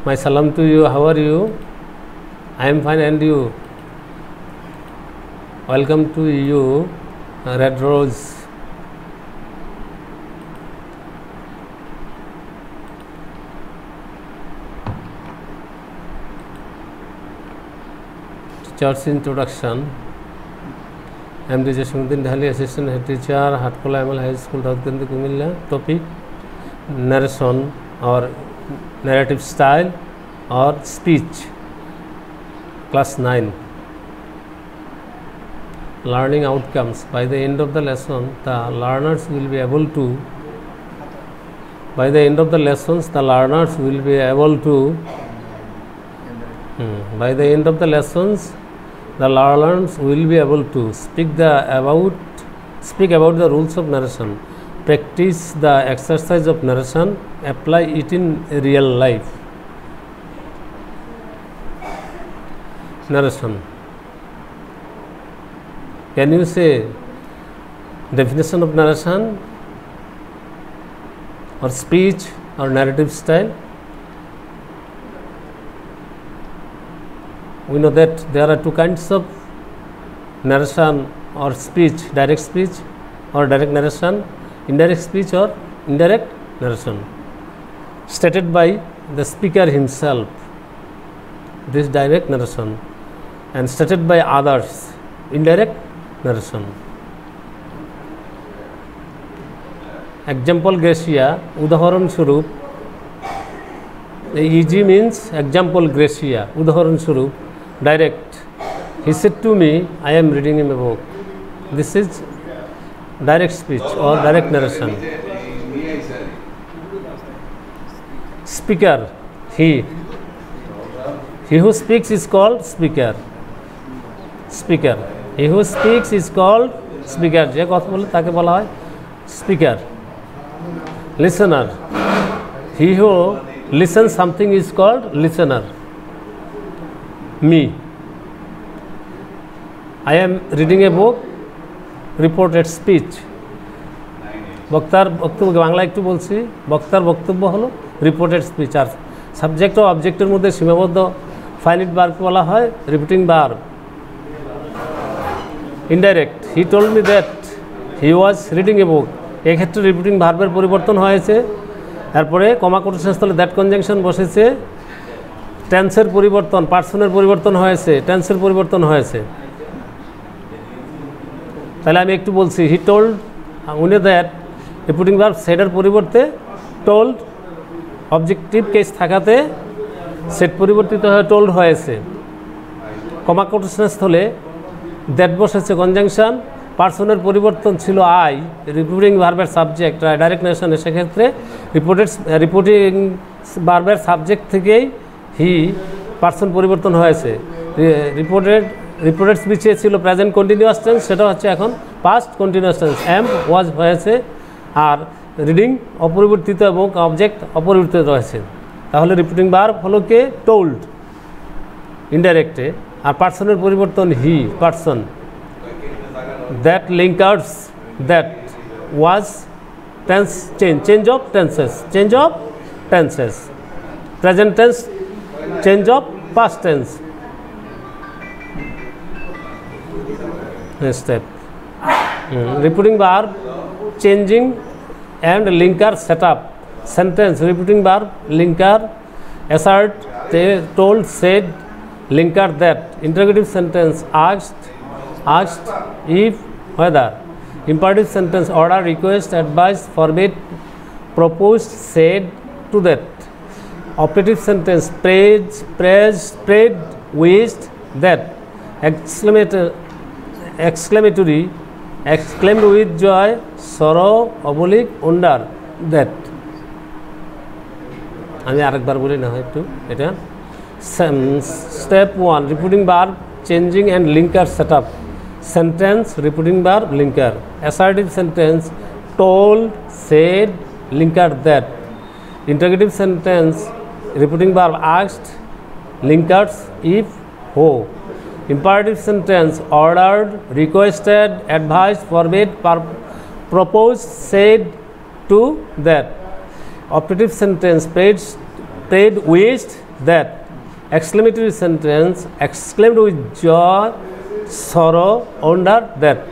My salam to you. How are you? I am fine, and you? Welcome to you, Red Rose. Teacher's introduction. I am Teacher Shumuddin Dhali, Assistant Head Teacher, Hatkola ML High School, Daudganj, Kumilla. Topic: narration or narrative style or speech. Class 9. Learning outcomes. By the end of the lesson, the learners will be able to. By the end of the lessons, the learners will be able to. By the end of the lessons, the learners will be able to speak about the rules of narration, practice the exercise of narration, apply it in real life. Narration. Can you say definition of narration or speech or narrative style? We know that there are two kinds of narration or speech: direct speech or direct narration, indirect speech or indirect narration, stated by the speaker himself. This is direct narration, and stated by others, indirect narration. Example Gracia, উদাহরণ স্বরূপ. EG means example Gracia, উদাহরণ স্বরূপ. Direct. He said to me, I am reading him a book. This is direct speech or direct narration. Speaker, he who speaks is called speaker. Speaker. He who speaks is called speaker. যে কথা বলে তাকে বলা হয় speaker. Listener. He who listens something is called listener. Me. I am reading a book. Reported speech. বক্তার বক্তব্য বাংলা একটু বলছি. বক্তার বক্তব্য হলো রিপোর্টেড স্পিচ, আর সাবজেক্ট ও অবজেক্টের মধ্যে সীমাবদ্ধ ফাইনাইট ভার্ব বলা হয় repeating verb. Indirect. He told me that he was reading a book. এক্ষেত্রে রিপিটিং ভার্বের পরিবর্তন হয়েছে, তারপরে কমা কোটেশন স্থলে দ্যাট কনজাংশন বসেছে, টেন্সের পরিবর্তন, পার্সনের পরিবর্তন হয়েছে, টেন্সের পরিবর্তন হয়েছে. তাহলে আমি একটু বলছি, হি টোল্ড উনি দ্যাট, রিপিটিং ভার্ব সেডের পরিবর্তে টোল্ড, অবজেক্টিভ কেস থাকাতে সেট পরিবর্তিত হয়ে টোল্ড হয়েছে. কমা কোটেশনের স্থলে দ্যাট বসেছে কনজাংশন, পার্সনের পরিবর্তন ছিল আই, রিপিটিং ভার্বের সাবজেক্ট, ডাইরেক্ট নারেশনে সেক্ষেত্রে রিপিটিং ভার্বের সাবজেক্ট থেকেই হি পার্সন পরিবর্তন হয়েছে. রিপোর্টেড স্পিচে ছিল প্রেজেন্ট কন্টিনিউয়াস টেন্স, সেটা হচ্ছে এখন পাস্ট কন্টিনিউয়াস টেন্স, এম ওয়াজ হয়েছে, আর রিডিং অপরিবর্তিত এবং অবজেক্ট অপরিবর্তিত রয়েছে. তাহলে রিপিটিং ভার্ব হলো কে? টোল্ড ইনডাইরেক্টে, আর পার্সনের পরিবর্তন he, person. That linkers, that was tense change of tenses, present tense change of past tense. Step. Repeating verb changing and linker setup. Sentence repeating verb linker assert, told, said, linker that. Interrogative sentence asked, if, whether. Imperative sentence order, request, advice, forbid, proposed, said, to that. Operative sentence praised, wished, that. Exclamatory, exclaimed with joy, sorrow, under, that. আমি আরেকবার বলি না হয় একটু এটা. Step 1, repeating verb changing and linker setup. Sentence repeating verb linker. Assertive sentence told, said, linker that. Interrogative sentence repeating verb asked, linkers if, who. Imperative sentence ordered, requested, advised, forbid, proposed, said, to that. Operative sentence prayed, wished, that exclamatory sentence, exclaimed with joy, sorrow, wonder that.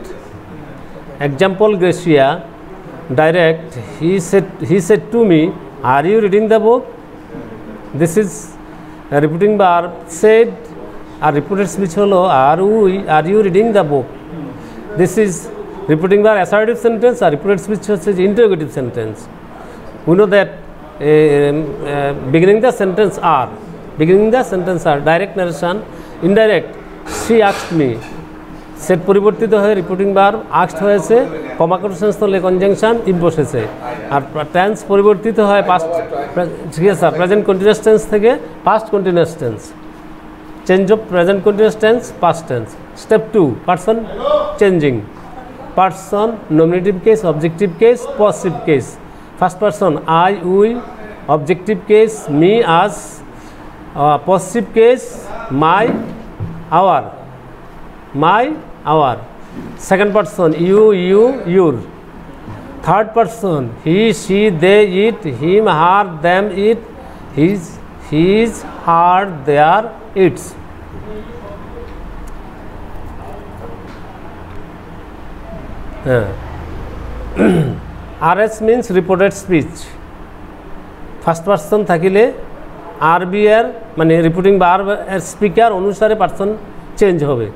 Example, Gracia, direct, he said to me, are you reading the book? This is a repeating verb, said, a repeated speech holo, are you reading the book? This is repeating verb assertive sentence, or repeated speech is interrogative sentence. We know that beginning the sentence are, direct narration, indirect, she asked me, said পরিবর্তিত হয়ে repeating verb asked হয়েছে, comma quotation স্থলে conjunction if বসেছে, আর tense পরিবর্তিত হয় past, ঠিক আছে, প্রেজেন্ট কন্টিনিউয়াস টেন্স থেকে past continuous tense, change of present continuous tense past tense. Step 2, person changing, person nominative case, objective case, positive case. First person I, we, objective case me, us, positive case my, our, my, our. Second person you, your. Third person he, she, they, it, him, her, them, it, his, her, their, its. RS means reported speech. First person থাকিলে RB এর মানে reporting verb এর speaker অনুসারে person change হবে।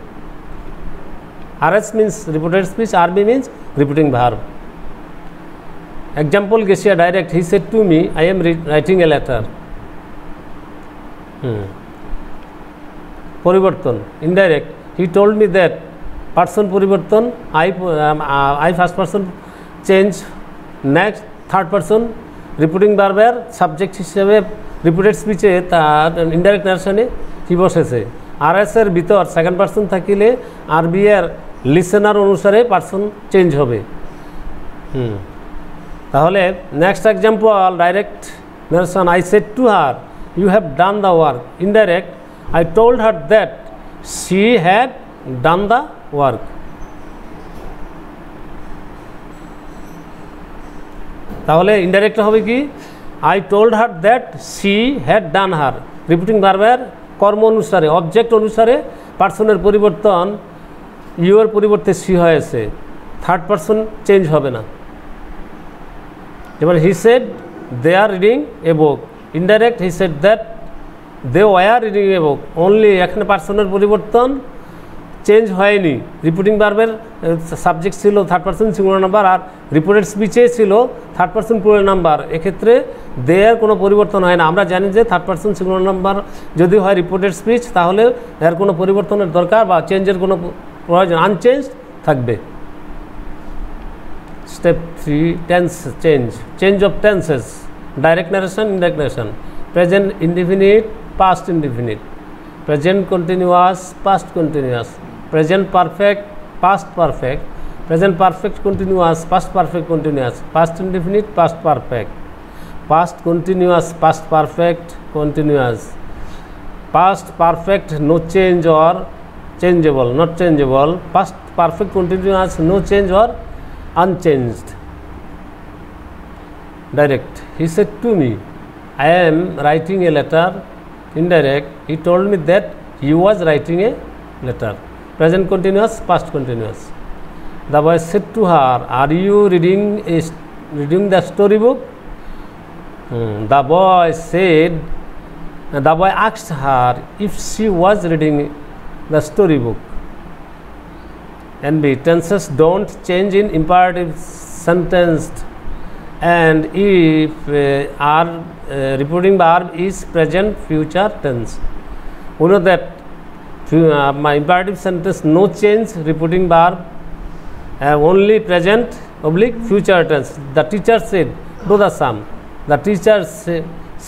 RS means reported speech, RB means repeating verb. Example, Gracia, direct, he said to me, I am writing a letter. পরিবর্তন, indirect, he told me that, person পরিবর্তন, I first person change, next third person repeating verb এর subject হিসেবে repeated speech এ তার indirect narration এ কি বসেছে। RS এর ভিতর সেকেন্ড পারসন থাকিলে RB এর লিসেনার অনুসারে পারসন চেঞ্জ হবে। তাহলে next example, direct narration, I said to her you have done the work. Indirect, I told her that she had done the work. তাহলে ইনডাইরেক্ট হবে কি, I told her that she had done her, repeating ভার্বের কর্ম অনুসারে, object অনুসারে পার্সনের পরিবর্তন, your পরিবর্তে সি হয়েছে, থার্ড পারসন চেঞ্জ হবে না। এবার he said they are reading a book, indirect he said that they were reading a book, only এখানে পার্সনের পরিবর্তন চেঞ্জ হয়নি, রিপিটিং ভার্বের সাবজেক্ট ছিল থার্ড পারসন সিঙ্গুলার নাম্বার, আর রিপোর্টেড স্পিচে ছিল থার্ড পারসন প্লুরাল নাম্বার, এক্ষেত্রে দে এর কোনো পরিবর্তন হয় না। আমরা জানি যে থার্ড পারসন সিঙ্গুলার নাম্বার যদি হয় রিপোর্টেড স্পিচ, তাহলে এর কোনো পরিবর্তনের দরকার বা চেঞ্জের কোনো প্রয়োজন, আনচেঞ্জ থাকবে। Step 3, tense change, change of tenses, direct narration, indirect narration, present indefinite, past indefinite, present continuous, past continuous, present perfect, past perfect, present perfect continuous, past perfect continuous, past indefinite, past perfect, past continuous, past perfect continuous, past perfect no change or changeable, not changeable, past perfect continuous, no change or unchanged. Direct, he said to me, I am writing a letter. Indirect, he told me that he was writing a letter. Present continuous, past continuous. The boy said to her, are you reading the storybook? The boy asked her if she was reading the storybook. And B, tenses don't change in imperative sentence, and if our repeating verb is present future tense. We know that my imperative sentence no change, repeating verb only present oblique future tense. The teacher said do the sum. The teacher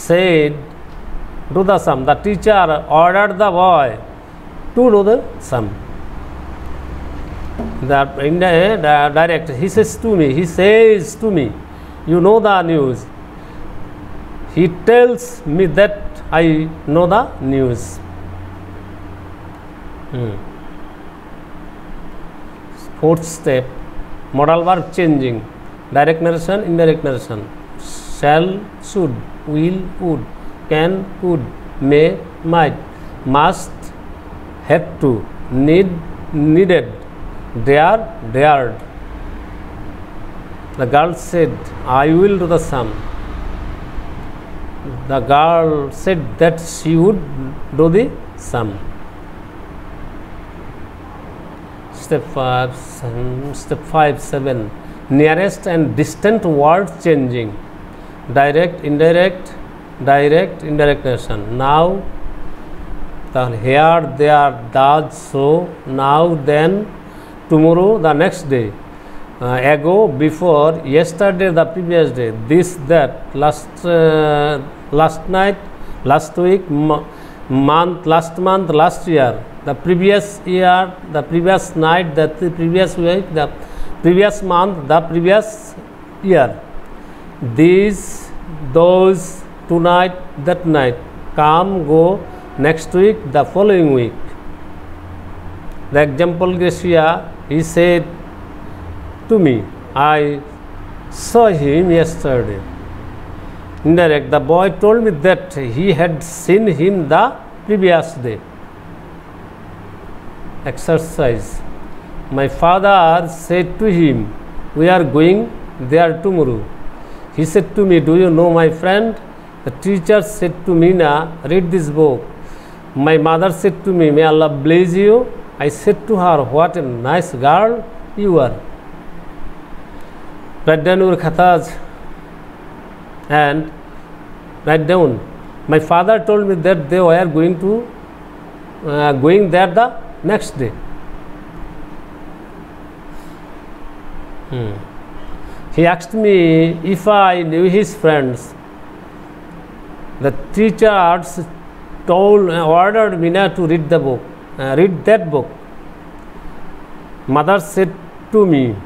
said do the sum. The teacher ordered the boy to do the sum. The direct, he says to me, you know the news. He tells me that I know the news. Fourth step, modal verb changing, direct narration, indirect narration, shall, should, will, would, can, could, may, might, must, had to, need, needed, dare, dared. The girl said, I will do the sum. The girl said that she would do the sum. Step 5, 7. Nearest and distant word changing. Direct, indirect, direct, indirect nation. Now, here, there, does, so, now, then, tomorrow, the next day. Ago, before, yesterday, the previous day, this, that, last night, last week, month, last month, last year, the previous year, the previous night, the previous week, the previous month, the previous year. These, those, tonight, that night, come, go, next week, the following week. The example, Gracia, he said to me, I saw him yesterday. Indirect, the boy told me that he had seen him the previous day. Exercise. My father said to him, we are going there tomorrow. He said to me, do you know my friend? The teacher said to Meena, read this book. My mother said to me, may Allah bless you. I said to her, what a nice girl you are. Write down your khatas and write down. My father told me that they were going there the next day. He asked me if I knew his friends. The teacher ordered Meena to read the book. Read that book. Mother said to me,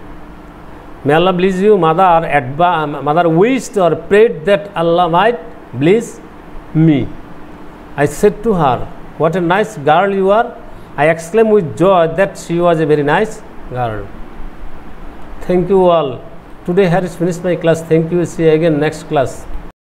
may Allah bless you. Mother wished or prayed that Allah might bless me. I said to her, what a nice girl you are. I exclaimed with joy that she was a very nice girl. Thank you all. Today here is finished my class. Thank you. See you again next class.